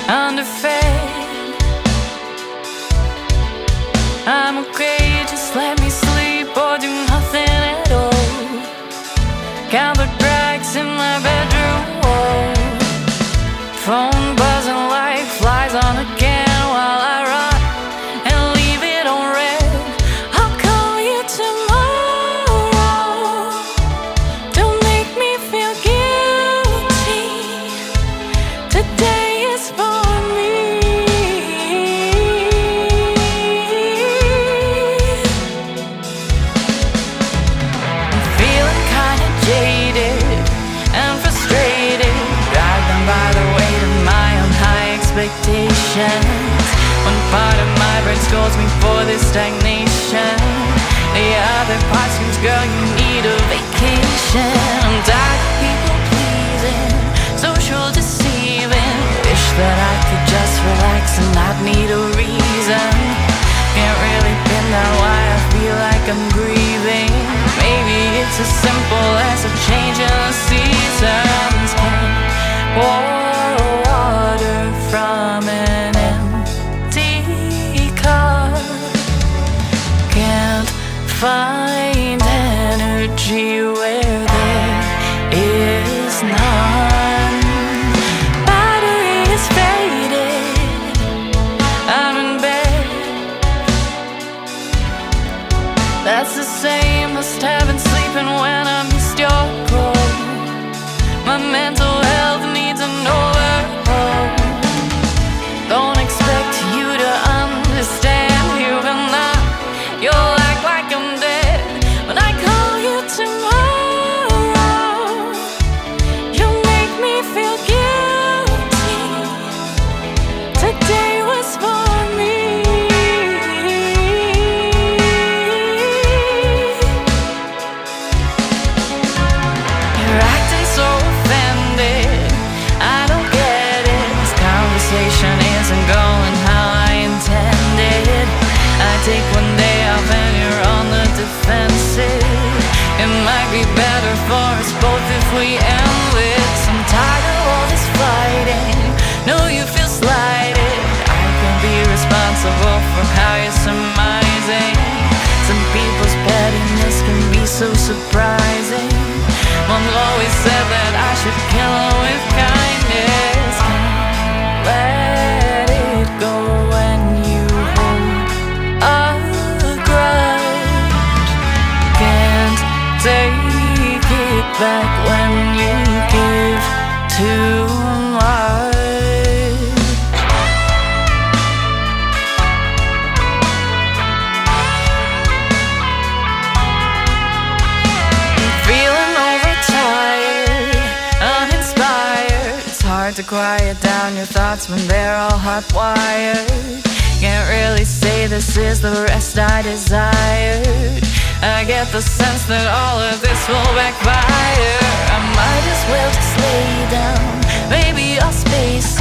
underfed. I'm okay, just let me sleep or do nothing at all. Count the cracks in my bedroom wall. Phone buzzing like flies on a can while I rot and leave it on red. I'll call you tomorrow. Don't make me feel guilty. Today is for me. I'm feeling kinda jaded and frustrated, driven by the weight of my own high expectations. One part of my brain scolds me for this stagnation. The other part screams, girl, you need a vacation. I'm tired of people pleasing, social deceiving. Wish that I could just relax and not need a reason. Can't really pin down why I feel like I'm grieving. Maybe it's as simple as a change in the seasons. Can't pour water from an empty cup. Can't find energy where there is none. Battery is faded, I'm in bed. That's the same as having sleeping when I missed your call. My mental health needs an overhaul. Don't expect you to understand, even now you'll act like I'm dead. When I call you tomorrow, you'll make me feel guilty. Today was for me. You're acting so offended, I don't get it. This conversation isn't going how I intended. I take one day off and you're on the defensive. It might be better for us both if we end this. I'm tired of all this fighting, know you feel slighted. I can be responsible for how you're surmising. Some people's pettiness can be so surprising. Mom always said that I should kill her with kindness. Can't let it go when you hold a grudge. Can't take it back when you give too much. Feeling overtired, uninspired. It's hard to quiet down your thoughts when they're all hot-wired. Can't really say this is the rest I desired. I get the sense that all of this will backfire. I might as well just lay down, maybe I'll space